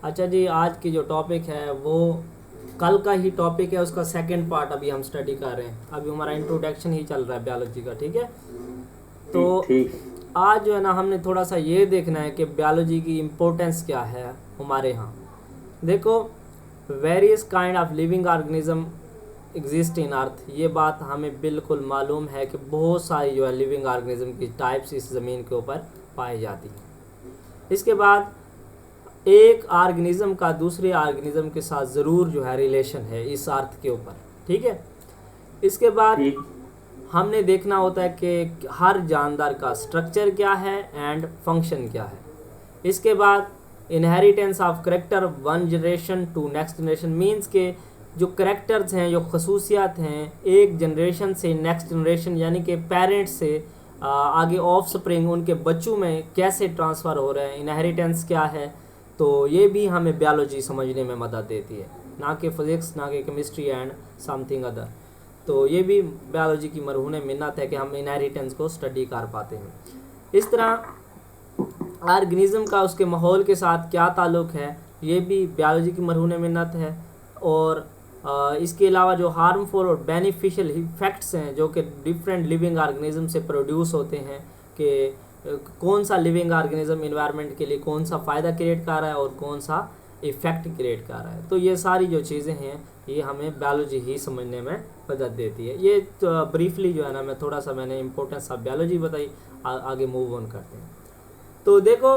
अच्छा जी, आज की जो टॉपिक है वो कल का ही टॉपिक है, उसका सेकंड पार्ट अभी हम स्टडी कर रहे हैं। अभी हमारा इंट्रोडक्शन ही चल रहा है बायोलॉजी का, ठीक है। तो ठीक ठीक है। आज जो है ना, हमने थोड़ा सा ये देखना है कि बायोलॉजी की इम्पोर्टेंस क्या है हमारे यहाँ। देखो, various kind of living organism exist in earth. ये बात हमें बिल्कुल मालूम है कि बहुत सारी जो है लिविंग ऑर्गेनिज्म की टाइप्स इस ज़मीन के ऊपर पाई जाती हैं। इसके बाद एक ऑर्गेनिज्म का दूसरे ऑर्गेनिज्म के साथ ज़रूर जो है रिलेशन है इस अर्थ के ऊपर, ठीक है। इसके बाद ठीक। हमने देखना होता है कि हर जानदार का स्ट्रक्चर क्या है एंड फंक्शन क्या है। इसके बाद inheritance of character one generation to next generation, means के जो करेक्टर्स हैं, जो खसूसियात हैं, एक जनरेशन से नेक्स्ट जनरेशन यानी कि पेरेंट्स से आगे ऑफ स्प्रिंग उनके बच्चों में कैसे ट्रांसफ़र हो रहे हैं, इनहेरिटेंस क्या है। तो ये भी हमें बायोलॉजी समझने में मदद देती है, ना कि फिज़िक्स, ना कि केमिस्ट्री एंड समथिंग अदर। तो ये भी बायोलॉजी की मरहून मिन्नत है कि हम इनहेरिटेंस को स्टडी कर पाते हैं। इस तरह ऑर्गेनिज्म का उसके माहौल के साथ क्या ताल्लुक़ है, ये भी बायोलॉजी की मरहून मिन्नत है। और इसके अलावा जो हार्मफुल और बेनिफिशियल इफ़ेक्ट्स हैं जो कि डिफरेंट लिविंग ऑर्गेनिज्म से प्रोड्यूस होते हैं, कि कौन सा लिविंग ऑर्गेनिज्म इन्वायरमेंट के लिए कौन सा फ़ायदा क्रिएट कर रहा है और कौन सा इफ़ेक्ट क्रिएट कर रहा है। तो ये सारी जो चीज़ें हैं ये हमें बायोलॉजी ही समझने में मदद देती है। ये तो ब्रीफली जो है ना, मैं थोड़ा सा मैंने इंपॉर्टेंस ऑफ बायोलॉजी बताई। आगे मूव ऑन करते हैं। तो देखो,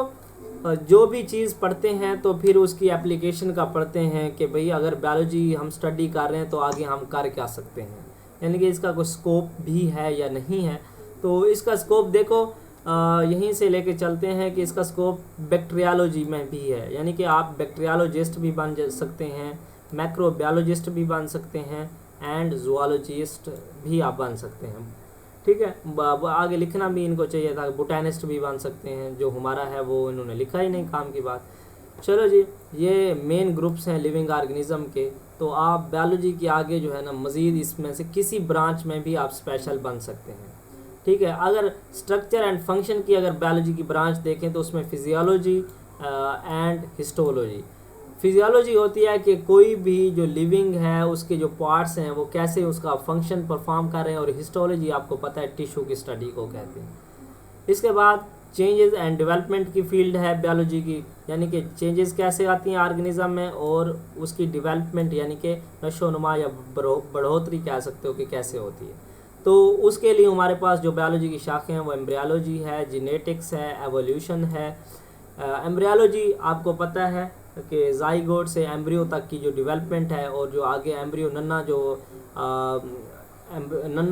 जो भी चीज़ पढ़ते हैं तो फिर उसकी एप्लीकेशन का पढ़ते हैं कि भाई अगर बायोलॉजी हम स्टडी कर रहे हैं तो आगे हम कर क्या सकते हैं, यानी कि इसका कोई स्कोप भी है या नहीं है। तो इसका स्कोप देखो, यहीं से लेके चलते हैं कि इसका स्कोप बैक्टीरियोलॉजी में भी है, यानी कि आप बैक्टीरियोलॉजिस्ट भी बन सकते हैं, मैक्रोबायोलॉजिस्ट भी बन सकते हैं एंड जूलॉजिस्ट भी आप बन सकते हैं, ठीक है। आगे लिखना भी इनको चाहिए था, बोटैनिस्ट भी बन सकते हैं। जो हमारा है वो इन्होंने लिखा ही नहीं, काम की बात। चलो जी, ये मेन ग्रुप्स हैं लिविंग ऑर्गेनिज्म के। तो आप बायोलॉजी के आगे जो है ना, मज़ीद इसमें से किसी ब्रांच में भी आप स्पेशल बन सकते हैं, ठीक है। अगर स्ट्रक्चर एंड फंक्शन की अगर बायोलॉजी की ब्रांच देखें तो उसमें फिजियोलॉजी एंड हिस्टोलॉजी। फिजियोलॉजी होती है कि कोई भी जो लिविंग है उसके जो पार्ट्स हैं वो कैसे उसका फंक्शन परफॉर्म कर रहे हैं, और हिस्टोलॉजी आपको पता है टिश्यू की स्टडी को कहते हैं। इसके बाद चेंजेस एंड डेवलपमेंट की फील्ड है बायोलॉजी की, यानी कि चेंजेस कैसे आती हैं ऑर्गेनिज्म में और उसकी डेवलपमेंट यानी कि नशोनुमा या बढ़ोतरी कह सकते हो कि कैसे होती है। तो उसके लिए हमारे पास जो बायोलॉजी की शाखें हैं वो एम्ब्रियोलॉजी है, जेनेटिक्स है, एवोल्यूशन है। एम्ब्रियोलॉजी आपको पता है कि जाइगोट से एम्ब्रियो तक की जो डेवलपमेंट है, और जो आगे एम्ब्रियो नन्ना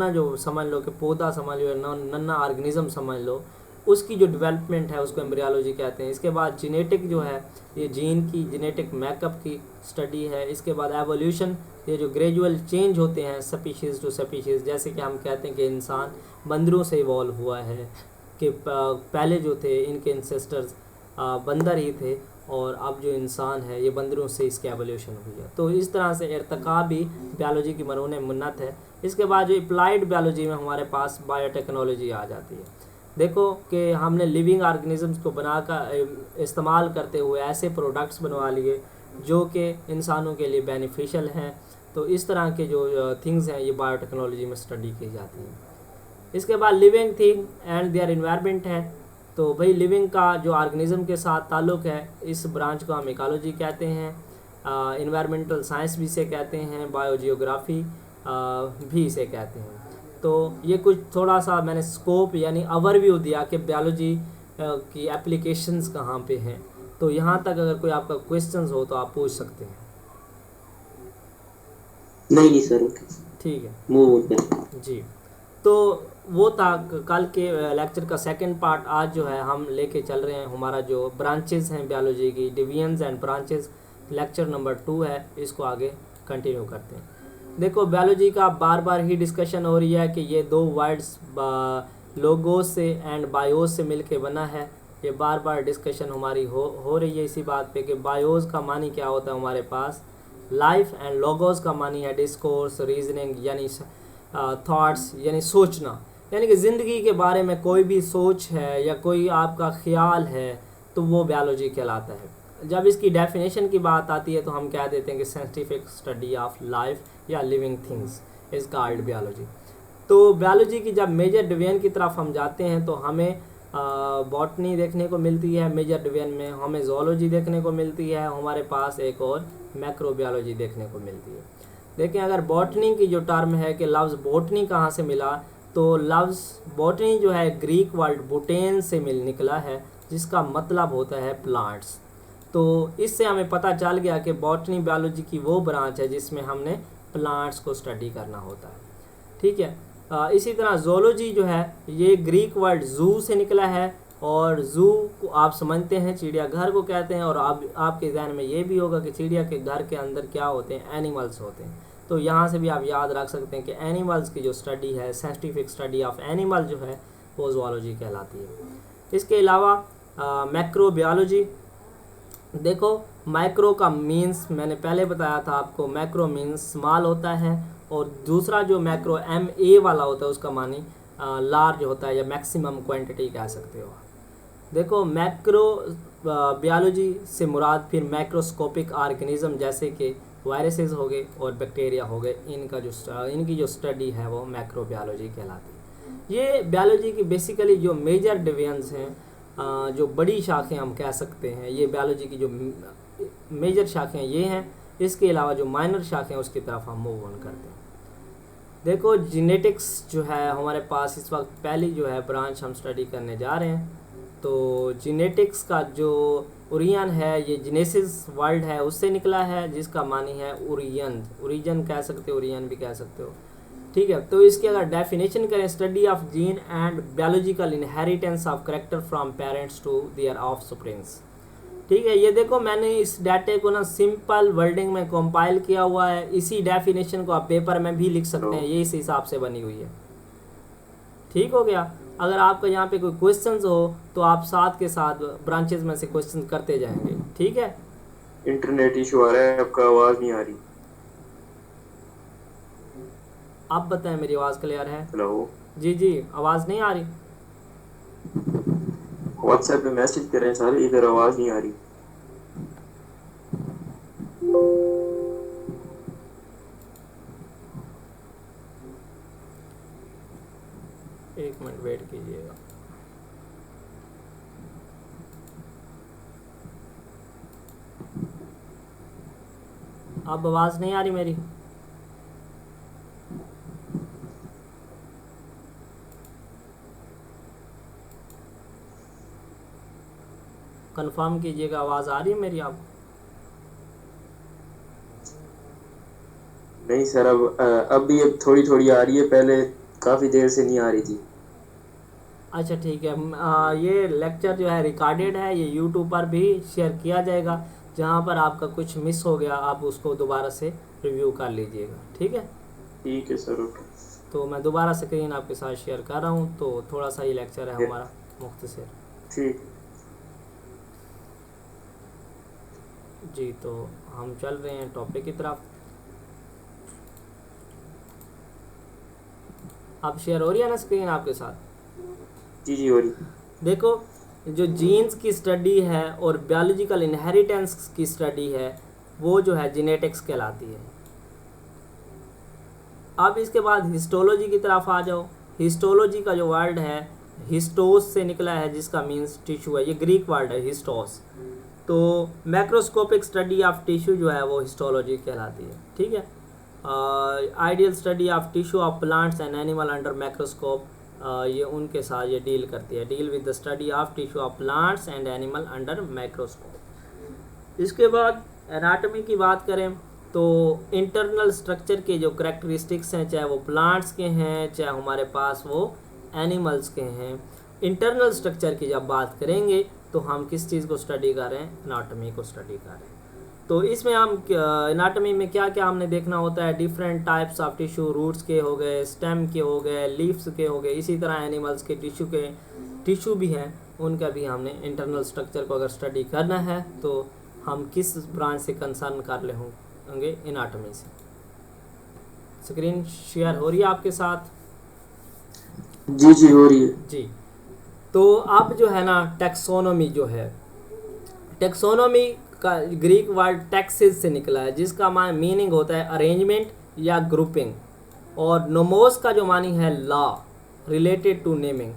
जो समझ लो कि पौधा समझ लो, नन्ना ऑर्गेनिज्म समझ लो, उसकी जो डेवलपमेंट है उसको एम्ब्रियोलॉजी कहते हैं। इसके बाद जेनेटिक जो है ये जीन की जेनेटिक मैकअप की स्टडी है। इसके बाद एवोल्यूशन, ये जो ग्रेजुअल चेंज होते हैं स्पीशीज़ टू स्पीशीज़, जैसे कि हम कहते हैं कि इंसान बंदरों से इवॉल्व हुआ है, कि पहले जो थे इनके इंसेस्टर्स बंदर ही थे, और अब जो इंसान है ये बंदरों से इसकी एवोल्यूशन हुई है। तो इस तरह से इर्तिका भी बायोलॉजी की मरहून मिन्नत है। इसके बाद जो अप्लाइड बायोलॉजी में हमारे पास बायोटेक्नोलॉजी आ जाती है। देखो कि हमने लिविंग ऑर्गेनिजम्स को बनाकर इस्तेमाल करते हुए ऐसे प्रोडक्ट्स बनवा लिए जो कि इंसानों के लिए बेनिफिशियल हैं। तो इस तरह के जो थिंग्स हैं ये बायोटेक्नोलॉजी में स्टडी की जाती हैं। इसके बाद living thing and their environment है। तो भाई लिविंग का जो ऑर्गेनिज्म के साथ ताल्लुक़ है, इस ब्रांच को हम इकोलॉजी कहते हैं, इन्वायरमेंटल साइंस भी इसे कहते हैं, बायोजियोग्राफी भी इसे कहते हैं। तो ये कुछ थोड़ा सा मैंने स्कोप यानी ओवरव्यू दिया कि बायोलॉजी की एप्लीकेशंस कहाँ पे हैं। तो यहाँ तक अगर कोई आपका क्वेश्चंस हो तो आप पूछ सकते हैं। नहीं सर, ओके, ठीक है मूव ऑन करें। जी। तो वो था कल के लेक्चर का सेकंड पार्ट। आज जो है हम लेके चल रहे हैं हमारा जो ब्रांचेस हैं बायोलॉजी की, divisions and branches, lecture number 2 है। इसको आगे कंटिन्यू करते हैं। देखो, बायोलॉजी का बार बार ही डिस्कशन हो रही है कि ये दो वर्ड्स लोगोस से एंड बायोस से मिलके बना है। ये बार बार डिस्कशन हमारी हो रही है इसी बात पे कि बायोस का मानी क्या होता है हमारे पास लाइफ, एंड लोगोस का मानी है डिस्कोर्स, रीजनिंग यानी थॉट्स यानी सोचना, यानी कि ज़िंदगी के बारे में कोई भी सोच है या कोई आपका ख्याल है तो वो बायोलॉजी कहलाता है। जब इसकी डेफिनेशन की बात आती है तो हम कह देते हैं कि साइंटिफिक स्टडी ऑफ लाइफ या living things is called biology. तो बायोलॉजी की जब मेजर डिवीजन की तरफ हम जाते हैं तो हमें बॉटनी देखने को मिलती है, मेजर डिवीजन में हमें जोलॉजी देखने को मिलती है, हमारे पास एक और मैक्रोबायोलॉजी देखने को मिलती है। लेकिन अगर बॉटनी की जो टर्म है कि लफ्ज़ बॉटनी कहाँ से मिला, तो लफ्ज़ बॉटनी जो है ग्रीक वर्ड बोटेन से निकला है, जिसका मतलब होता है प्लांट्स। तो इससे हमें पता चल गया कि बॉटनी बायोलॉजी की वो ब्रांच है जिसमें हमने प्लांट्स को स्टडी करना होता है। ठीक है। इसी तरह जोलॉजी जो है ये ग्रीक वर्ड जू से निकला है, और जू को आप समझते हैं चिड़ियाघर को कहते हैं, और आपके ज़हन में ये भी होगा कि चिड़िया के घर के अंदर क्या होते हैं, एनिमल्स होते हैं। तो यहाँ से भी आप याद रख सकते हैं कि एनिमल्स की जो स्टडी है, साइंटिफिक स्टडी ऑफ एनिमल जो है वो जोलॉजी कहलाती है। इसके अलावा मैक्रोबायोलॉजी, देखो माइक्रो का मीन्स मैंने पहले बताया था आपको, मैक्रो मीन्स स्मॉल होता है, और दूसरा जो मैक्रो MA वाला होता है उसका मानी लार्ज होता है या मैक्सिमम क्वांटिटी कह सकते हो। देखो मैक्रो बायोलॉजी से मुराद फिर मैक्रोस्कोपिक ऑर्गेनिज्म जैसे कि वायरसेस हो गए और बैक्टीरिया हो गए, इनकी जो स्टडी है वो मैक्रोबायोलॉजी कहलाती है। ये बायोलॉजी की बेसिकली जो मेजर डिवीजन्स हैं, जो बड़ी शाखें हम कह सकते हैं, ये बायोलॉजी की जो मेजर शाखें ये हैं। इसके अलावा जो माइनर शाखें उसकी तरफ हम मूव ऑन करते हैं। देखो जेनेटिक्स जो है हमारे पास इस वक्त पहली जो है ब्रांच हम स्टडी करने जा रहे हैं। तो जेनेटिक्स का जो ओरियन है, ये जेनेसिस वर्ड है उससे निकला है, जिसका मानी है ओरिजन कह सकते हो, ओरियन भी कह सकते हो। ठीक है। तो इसकी अगर डेफिनेशन करें, study of gene and biological inheritance of character from parents to their offsprings. ठीक है। ये देखो मैंने इस डाटे को ना सिंपल वर्डिंग में कंपाइल किया हुआ है। इसी डेफिनेशन को आप पेपर में भी लिख सकते हैं, ये इस हिसाब से बनी हुई है। ठीक हो गया। अगर आपका यहाँ पे कोई क्वेश्चंस हो तो आप साथ के साथ ब्रांचेस में से क्वेश्चन करते जाएंगे। ठीक है। इंटरनेट इशू आ रहा है, आपका आवाज नहीं आ रही। आप बताएं, मेरी आवाज़ क्लियर है? हेलो जी जी, आवाज़ नहीं आ रही? व्हाट्सएप पे मैसेज कर रहे हैं सारे, इधर आवाज नहीं आ रही। एक मिनट वेट कीजिएगा। अब आवाज़ नहीं आ रही मेरी? कंफर्म कीजिएगा, आवाज़ आ रही है मेरी आपको? नहीं सर, अब भी अब थोड़ी थोड़ी आ रही है, पहले काफ़ी देर से नहीं आ रही थी। अच्छा ठीक है। ये लेक्चर जो है रिकॉर्डेड है, ये यूट्यूब पर भी शेयर किया जाएगा। जहाँ पर आपका कुछ मिस हो गया आप उसको दोबारा से रिव्यू कर लीजिएगा। ठीक है। ठीक है सर, ओके। तो मैं दोबारा स्क्रीन आपके साथ शेयर कर रहा हूँ। तो थोड़ा सा ही लेक्चर है हमारा मुख्तसर। ठीक। जी, तो हम चल रहे हैं टॉपिक की तरफ। अब शेयर हो रही है ना स्क्रीन आपके साथ? जी जी हो रही। देखो जो जीन्स की स्टडी है और बायोलॉजिकल इनहेरिटेंस की स्टडी है वो जो है जेनेटिक्स कहलाती है। अब इसके बाद हिस्टोलॉजी की तरफ आ जाओ। हिस्टोलॉजी का जो वर्ड है हिस्टोस से निकला है, जिसका मीन्स टिश्यू है। ये ग्रीक वर्ड है हिस्टोस। तो मैक्रोस्कोपिक स्टडी ऑफ टिश्यू जो है वो हिस्टोलॉजी कहलाती है। ठीक है। Ideal study of tissue of plants and animal under microscope, ये उनके साथ ये डील करती है। Deal with the study of tissue of plants and animal under microscope. इसके बाद एनाटॉमी की बात करें तो इंटरनल स्ट्रक्चर के जो करेक्टरिस्टिक्स हैं, चाहे वो प्लांट्स के हैं चाहे हमारे पास वो एनिमल्स के हैं, इंटरनल स्ट्रक्चर की जब बात करेंगे तो हम किस चीज़ को स्टडी कर रहे हैं? एनाटॉमी को स्टडी कर रहे हैं। तो इसमें हम एनाटॉमी में क्या क्या हमने देखना होता है? Different types of tissue, roots के हो गए, स्टेम के हो गए, लीव्स के हो गए। इसी तरह एनिमल्स के टिश्यू भी हैं, उनका भी हमने इंटरनल स्ट्रक्चर को अगर स्टडी करना है तो हम किस ब्रांच से कंसर्न कर ले होंगे? एनाटॉमी से। स्क्रीन शेयर हो रही है आपके साथ? जी जी हो रही है जी। तो अब जो है ना टैक्सोनॉमी जो है, टैक्सोनॉमी का ग्रीक वर्ड टैक्सिस से निकला है, जिसका मीनिंग होता है अरेंजमेंट या ग्रुपिंग, और नोमोस का जो मानी है लॉ रिलेटेड टू नेमिंग।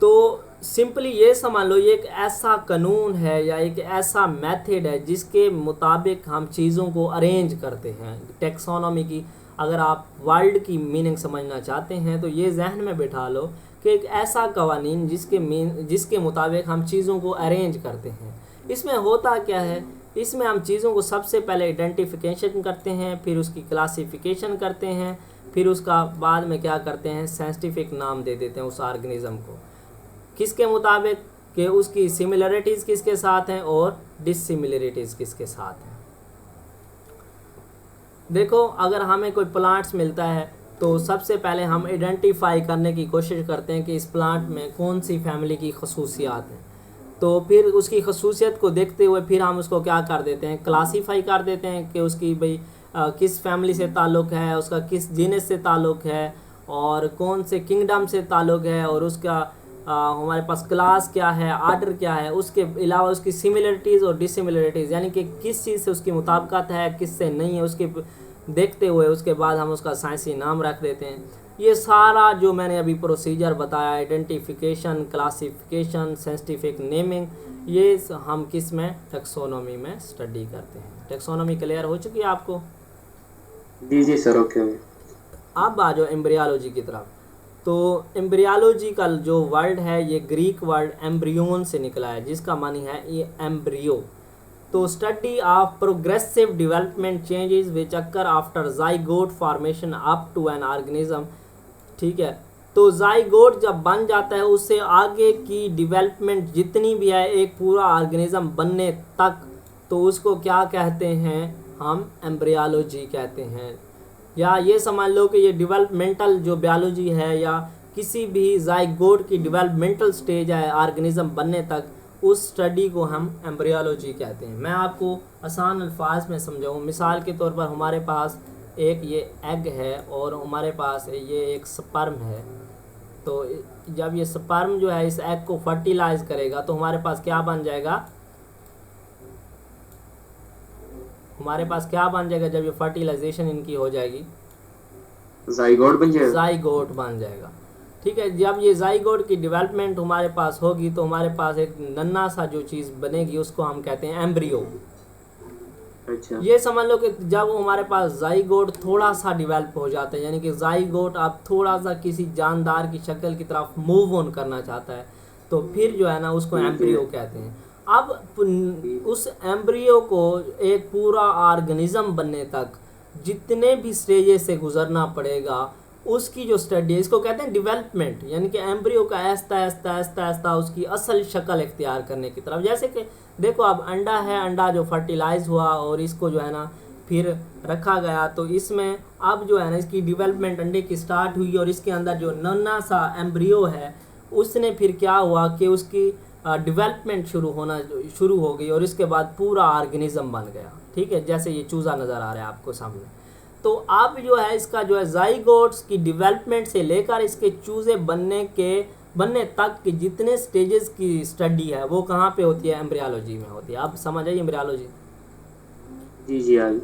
तो सिंपली ये समझ लो, ये एक ऐसा कानून है या एक ऐसा मेथड है जिसके मुताबिक हम चीज़ों को अरेंज करते हैं। टेक्सोनॉमी की अगर आप वर्ल्ड की मीनिंग समझना चाहते हैं तो ये जहन में बिठा लो कि एक ऐसा कवानीन जिसके मुताबिक हम चीज़ों को अरेंज करते हैं। इसमें होता क्या है, इसमें हम चीज़ों को सबसे पहले आइडेंटिफिकेशन करते हैं, फिर उसकी क्लासिफिकेशन करते हैं, फिर उसका बाद में क्या करते हैं, साइंटिफिक नाम दे देते हैं उस ऑर्गेनिज्म को, किसके मुताबिक कि उसकी सिमिलरिटीज़ किसके साथ हैं और डिससिमिलरिटीज़ किसके साथ हैं। देखो, अगर हमें कोई प्लांट्स मिलता है तो सबसे पहले हम आइडेंटिफाई करने की कोशिश करते हैं कि इस प्लांट में कौन सी फैमिली की खसूसियात हैं। तो फिर उसकी खसूसियत को देखते हुए फिर हम उसको क्या कर देते हैं, क्लासीफाई कर देते हैं कि उसकी भाई किस फैमिली से ताल्लुक़ है, उसका किस जीनस से ताल्लुक़ है और कौन से किंगडम से ताल्लुक़ है, और उसका हमारे पास क्लास क्या है, आर्डर क्या है, उसके अलावा उसकी सिमिलरिटीज़ और डिससिमिलरिटीज़ यानी कि किस चीज़ से उसकी मुताबिकत है, किस से नहीं है, उसके देखते हुए उसके बाद हम उसका साइंसी नाम रख देते हैं। ये सारा जो मैंने अभी प्रोसीजर बताया, आइडेंटिफिकेशन, क्लासिफिकेशन, साइंटिफिक नेमिंग, ये हम किस में, टेक्सोनॉमी में स्टडी करते हैं। टेक्सोनॉमी क्लियर हो चुकी है आपको? जी सर, ओके। अब आ जाओ एम्ब्रियोलॉजी की तरफ। तो एम्ब्रियोलॉजी का जो वर्ड है ये ग्रीक वर्ड एम्ब्रियोन से निकला है, जिसका मानी है ये एम्ब्रियो। तो study of progressive development changes which occur after zygote formation up to an organism. ठीक है, तो जाइगोट जब बन जाता है उससे आगे की डेवलपमेंट जितनी भी है एक पूरा ऑर्गेनिज्म बनने तक, तो उसको क्या कहते हैं, हम एम्ब्रियोलॉजी कहते हैं। या ये समझ लो कि ये डेवलपमेंटल जो बायोलॉजी है या किसी भी जाइगोट की डेवलपमेंटल स्टेज है ऑर्गेनिज्म बनने तक, उस स्टडी को हम एम्ब्रियोलॉजी कहते हैं। मैं आपको आसान अल्फाज में समझाऊँ, मिसाल के तौर पर हमारे पास एक ये एग है और हमारे पास ये एक स्पर्म है। तो जब ये स्पर्म जो है इस एग को फर्टिलाइज करेगा तो हमारे पास क्या बन जाएगा, हमारे पास क्या बन जाएगा जब ये फर्टिलाइजेशन इनकी हो जाएगी, जाइगोट बन जाएगा। जाइगोट बन जाएगा। ठीक है, जब ये जाइगोट की डेवलपमेंट हमारे पास होगी तो हमारे पास एक नन्हा सा जो चीज़ बनेगी उसको हम कहते हैं एम्ब्रियो। अच्छा, ये समझ लो कि जब हमारे पास जाइगोट थोड़ा सा डेवलप हो जाता है, यानी कि जाइगोट अब थोड़ा सा किसी जानदार की शक्ल की तरफ मूव ऑन करना चाहता है, तो फिर जो है ना उसको एम्ब्रियो कहते हैं। अब उस एम्ब्रियो को एक पूरा ऑर्गेनिज्म बनने तक जितने भी स्टेजेस से गुजरना पड़ेगा उसकी जो स्टडी है इसको कहते हैं डेवलपमेंट, यानी कि एम्ब्रियो का आहिस्ता आहिस्ता आहिस्ता आहिस्ता उसकी असल शक्ल इख्तियार करने की तरफ। जैसे कि देखो, अब अंडा है, अंडा जो फर्टिलाइज हुआ और इसको जो है ना फिर रखा गया, तो इसमें अब जो है ना इसकी डेवलपमेंट अंडे की स्टार्ट हुई और इसके अंदर जो नन्हा सा एम्ब्रियो है उसने फिर क्या हुआ कि उसकी डेवलपमेंट शुरू हो गई और इसके बाद पूरा ऑर्गेनिज्म बन गया। ठीक है, जैसे ये चूज़ा नज़र आ रहा है आपको सामने। तो अब जो है इसका जो है जाइगोट्स की डेवलपमेंट से लेकर इसके चूज़े बनने तक के जितने स्टेजेस की स्टडी है वो कहाँ पे होती है, एम्ब्रियोलॉजी में होती है। आप समझ आइए एम्ब्रियोलॉजी। जी आई।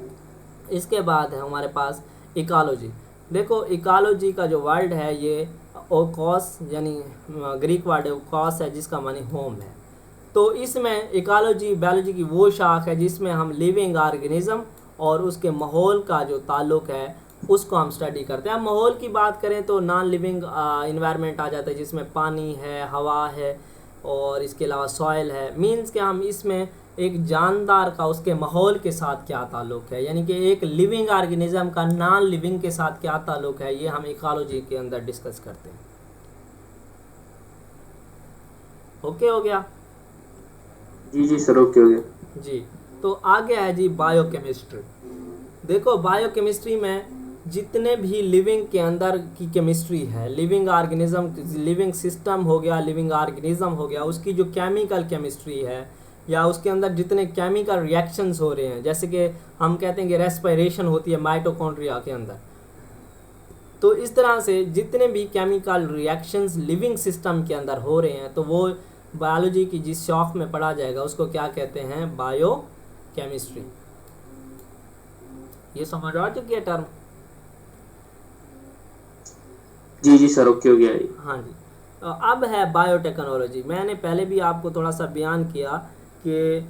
इसके बाद है हमारे पास इकोलॉजी। देखो, इकोलॉजी का जो वर्ड है ये ओकॉस यानी ग्रीक वर्ड है ओकॉस है, जिसका मानी होम है। तो इसमें इकोलॉजी बायोलॉजी की वो शाख है जिसमें हम लिविंग ऑर्गेनिज्म और उसके माहौल का जो ताल्लुक़ है उसको हम स्टडी करते हैं। हम माहौल की बात करें तो नॉन लिविंग इन्वायरमेंट आ जाता है, जिसमें पानी है, हवा है और इसके अलावा सॉइल है। मींस कि हम इसमें एक जानदार का उसके माहौल के साथ क्या ताल्लुक़ है, यानी कि एक लिविंग ऑर्गेनिज्म का नॉन लिविंग के साथ क्या ताल्लुक़ है, ये हम इकोलॉजी के अंदर डिस्कस करते हैं। ओके हो गया? जी सर, ओके हो गया जी। तो आगे है जी बायोकेमिस्ट्री। देखो, बायोकेमिस्ट्री में जितने भी लिविंग के अंदर की केमिस्ट्री है, लिविंग ऑर्गेनिज्म, लिविंग सिस्टम हो गया, लिविंग ऑर्गेनिज्म हो गया, उसकी जो केमिकल केमिस्ट्री है या उसके अंदर जितने केमिकल रिएक्शंस हो रहे हैं, जैसे कि हम कहते हैं कि रेस्पिरेशन होती है माइटोकॉन्ड्रिया के अंदर, तो इस तरह से जितने भी केमिकल रिएक्शंस लिविंग सिस्टम के अंदर हो रहे हैं तो वो बायोलॉजी की जिस शॉख में पढ़ा जाएगा उसको क्या कहते हैं, बायो केमिस्ट्री। ये समझ आ चुकी है टर्म? जी जी सर, ओके हो गया ये। हाँ जी। अब है बायोटेक्नोलॉजी। मैंने पहले भी आपको थोड़ा सा बयान किया कि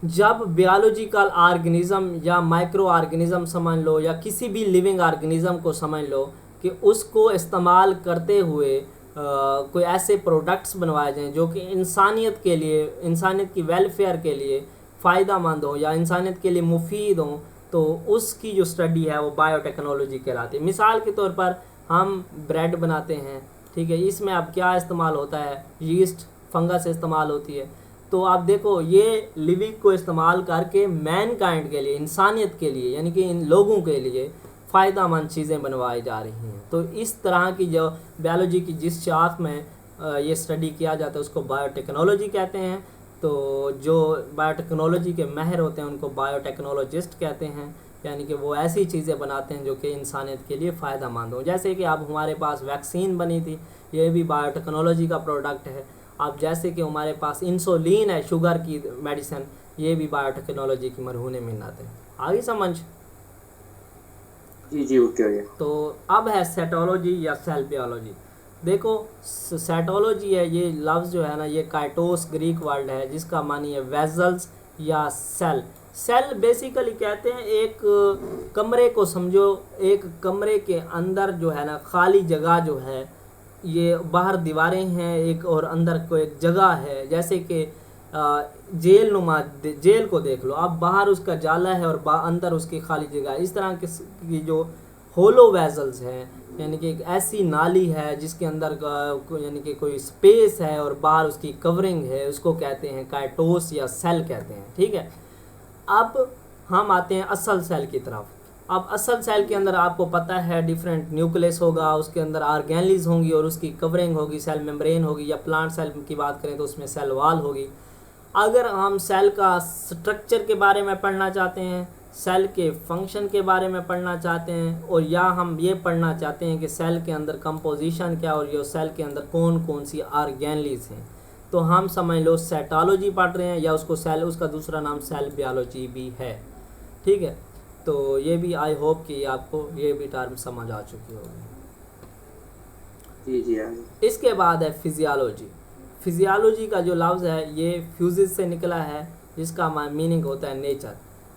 जब बायोलॉजिकल ऑर्गेनिज्म या माइक्रो ऑर्गेनिज्म समझ लो या किसी भी लिविंग ऑर्गेनिज्म को समझ लो कि उसको इस्तेमाल करते हुए कोई ऐसे प्रोडक्ट्स बनवाए जाएं जो कि इंसानियत के लिए, इंसानियत की वेलफेयर के लिए फ़ायदा मंद हो या इंसानियत के लिए मुफीद हो, तो उसकी जो स्टडी है वो बायोटेक्नोलॉजी कहलाती है। मिसाल के तौर पर हम ब्रेड बनाते हैं, ठीक है, इसमें अब क्या इस्तेमाल होता है? यीस्ट, फंगस इस्तेमाल होती है। तो आप देखो ये लिविंग को इस्तेमाल करके मैनकाइंड के लिए, इंसानियत के लिए, यानी कि इन लोगों के लिए फ़ायदामंद चीज़ें बनवाई जा रही हैं। तो इस तरह की जो बायोलॉजी की जिस शाख में ये स्टडी किया जाता है उसको बायोटेक्नोलॉजी कहते हैं। तो जो बायोटेक्नोलॉजी के माहिर होते हैं उनको बायोटेक्नोलॉजिस्ट कहते हैं, यानी कि वो ऐसी चीज़ें बनाते हैं जो कि इंसानियत के लिए फ़ायदेमंद हो। जैसे कि अब हमारे पास वैक्सीन बनी थी, ये भी बायोटेक्नोलॉजी का प्रोडक्ट है। अब जैसे कि हमारे पास इंसुलिन है, शुगर की मेडिसिन, ये भी बायोटेक्नोलॉजी की मरहूने मिन्नत है। आगे समझ? जी जी ओके हो गया। तो अब है सेटोलॉजी या सेल बियोलॉजी। देखो सेटोलॉजी है, ये लफ्ज़ जो है ना, ये काइटोस ग्रीक वर्ड है जिसका मानी है वेजल्स या सेल। सेल बेसिकली कहते हैं एक कमरे को समझो, एक कमरे के अंदर जो है ना खाली जगह जो है, ये बाहर दीवारें हैं एक और अंदर को एक जगह है, जैसे कि जेल नुमा, जेल को देख लो अब, बाहर उसका जाला है और अंदर उसकी खाली जगह है। इस तरह की जो होलो वेजल्स हैं, यानी कि एक ऐसी नाली है जिसके अंदर यानी कि कोई स्पेस है और बाहर उसकी कवरिंग है, उसको कहते हैं काइटोस या सेल कहते हैं। ठीक है, अब हम आते हैं असल सेल की तरफ। अब असल सेल के अंदर आपको पता है डिफरेंट न्यूक्लियस होगा, उसके अंदर ऑर्गेनेल्स होंगी और उसकी कवरिंग होगी, सेल मेम्ब्रेन होगी, या प्लांट सेल की बात करें तो उसमें सेल वॉल होगी। अगर हम सेल का स्ट्रक्चर के बारे में पढ़ना चाहते हैं, सेल के फंक्शन के बारे में पढ़ना चाहते हैं, और या हम ये पढ़ना चाहते हैं कि सेल के अंदर कंपोजिशन क्या और ये सेल के अंदर कौन कौन सी ऑर्गेनेल्स हैं, तो हम समझ लो सेटोलॉजी पढ़ रहे हैं, या उसको सेल, उसका दूसरा नाम सेल बियोलॉजी भी है। ठीक है, तो ये भी आई होप कि आपको ये भी टर्म समझ आ चुकी होगी। जी जी आगे। इसके बाद है फिजियोलॉजी। फिजियोलॉजी का जो लफ्ज़ है ये फ्यूजिस से निकला है, जिसका मीनिंग होता है नेचर।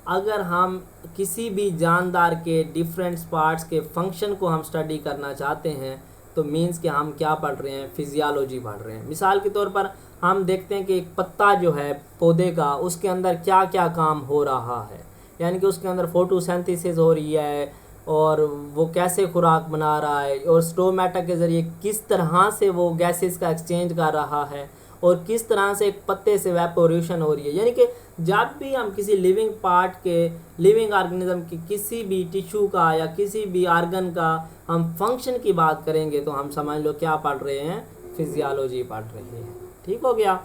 अगर हम किसी भी जानदार के डिफरेंट पार्ट्स के फंक्शन को हम स्टडी करना चाहते हैं तो मीन्स कि हम क्या पढ़ रहे हैं? फिजियोलॉजी पढ़ रहे हैं। मिसाल के तौर पर हम देखते हैं कि एक पत्ता जो है पौधे का, उसके अंदर क्या क्या काम हो रहा है, यानी कि उसके अंदर फोटोसिंथेसिस हो रही है और वो कैसे खुराक बना रहा है, और स्टोमेटा के ज़रिए किस तरह से वो गैसेस का एक्सचेंज कर रहा है, और किस तरह से एक पत्ते से वेपोरेशन हो रही है। यानी कि जब भी हम किसी लिविंग पार्ट के, लिविंग ऑर्गेनिज्म की किसी भी टिश्यू का या किसी भी ऑर्गन का हम फंक्शन की बात करेंगे तो हम समझ लो क्या पढ़ रहे हैं? फिजियोलॉजी पढ़ रहे हैं। ठीक हो गया।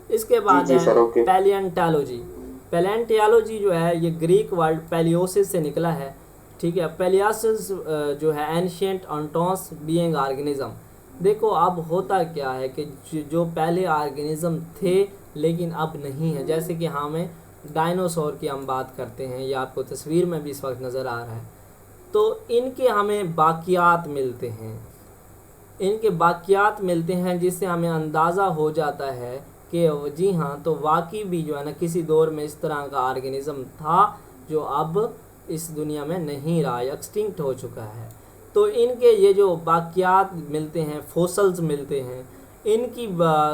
इसके बाद जी सर, है ओके। पैलियंटोलॉजी। पैलियंटोलॉजी जो है ये ग्रीक वर्ड पैलियोसिस से निकला है। ठीक है, पैलियोसिस जो है एंशिएंट ऑन्टोस बीइंग ऑर्गेनिज्म। देखो अब होता क्या है कि जो पहले ऑर्गेनिज्म थे लेकिन अब नहीं है, जैसे कि हमें डायनासोर की हम बात करते हैं, या आपको तस्वीर में भी इस वक्त नज़र आ रहा है, तो इनके हमें बाकियात मिलते हैं, इनके बाकियात मिलते हैं जिससे हमें अंदाज़ा हो जाता है कि जी हाँ, तो वाकई भी जो है ना किसी दौर में इस तरह का ऑर्गेनिज्म था जो अब इस दुनिया में नहीं रहा, एक्सटिंक्ट हो चुका है। तो इनके ये जो बाकियात मिलते हैं, फोसल्स मिलते हैं, इनकी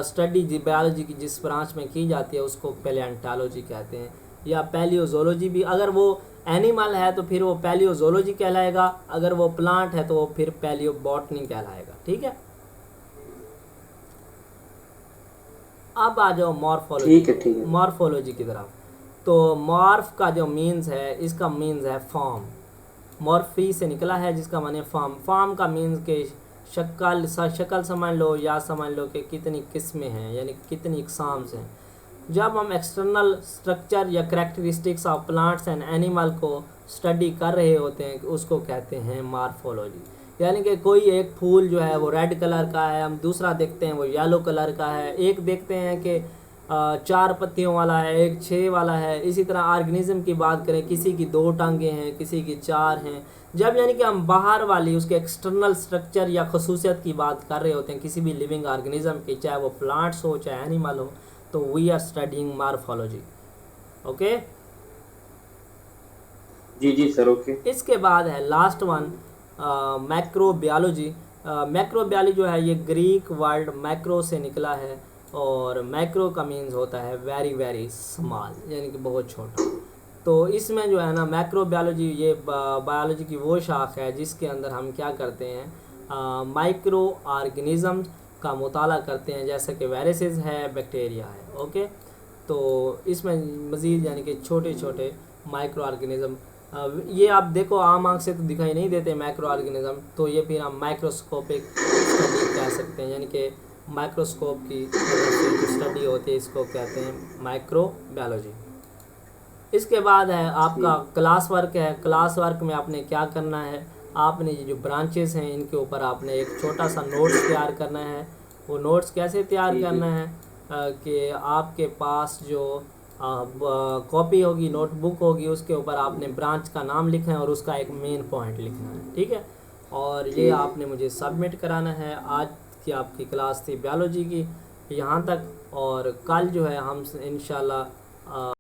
स्टडी बायोलॉजी की जिस ब्रांच में की जाती है उसको पैलियंटोलॉजी कहते हैं, या पैलियोजोलॉजी भी। अगर वो एनिमल है तो फिर वो पैलियोजोलॉजी कहलाएगा, अगर वो प्लांट है तो वो फिर पैलियोबॉटनी कहलाएगा। ठीक है, अब आ जाओ मॉर्फोलॉजी। ठीक है। मॉर्फोलॉजी की तरफ। तो मॉर्फ का जो मीन्स है, इसका मीन्स है फॉर्म। मॉर्फी से निकला है जिसका माने फॉर्म। फॉर्म का मीन्स के शक्ल समझ लो, या समझ लो कि कितनी किस्में हैं, यानी कितनी इकसाम्स हैं। जब हम एक्सटर्नल स्ट्रक्चर या characteristics of plants and animal को स्टडी कर रहे होते हैं उसको कहते हैं मॉर्फोलॉजी। यानी कि कोई एक फूल जो है वो रेड कलर का है, हम दूसरा देखते हैं वो येलो कलर का है, एक देखते हैं कि 4 पत्तियों वाला है, एक 6 वाला है। इसी तरह ऑर्गेनिज्म की बात करें, किसी की 2 टांगें हैं, किसी की 4 हैं। जब यानी कि हम बाहर वाली उसके एक्सटर्नल स्ट्रक्चर या खसूसियत की बात कर रहे होते हैं किसी भी लिविंग ऑर्गेनिज्म की, चाहे वो प्लांट्स हो चाहे एनिमल हो, तो we are studying morphology. Okay, जी जी सर, ओके। इसके बाद है लास्ट वन मैक्रोबायोलॉजी। मैक्रोबायोलॉजी जो है ये ग्रीक वर्ड मैक्रो से निकला है, और मैक्रो का मीन्स होता है वेरी वेरी स्मॉल, यानी कि बहुत छोटा। तो इसमें जो है ना मैक्रोबायोलॉजी ये बायोलॉजी की वो शाख है जिसके अंदर हम क्या करते हैं, माइक्रो ऑर्गेनिज्म का मुताला करते हैं, जैसे कि वायरसेस है, बैक्टीरिया है। ओके, तो इसमें मज़ीद यानी कि छोटे छोटे माइक्रो ऑर्गेनिज्म, ये आप देखो आम आँख से तो दिखाई नहीं देते माइक्रो ऑर्गेनिज्म, तो ये फिर हम माइक्रोस्कोपिक स्टडी कह सकते हैं, यानी कि माइक्रोस्कोप की जो स्टडी होती है इसको कहते हैं माइक्रोबायोलॉजी। इसके बाद है आपका क्लास वर्क है। क्लास वर्क में आपने क्या करना है, आपने ये जो ब्रांचेस हैं इनके ऊपर आपने एक छोटा सा नोट्स तैयार करना है। वो नोट्स कैसे तैयार करना है कि आपके पास जो कॉपी होगी, नोटबुक होगी, उसके ऊपर आपने ब्रांच का नाम लिखना है और उसका एक मेन पॉइंट लिखना है, ठीक है। और ये आपने मुझे सबमिट कराना है। आज की आपकी क्लास थी बायोलॉजी की यहाँ तक, और कल जो है हम इंशाल्लाह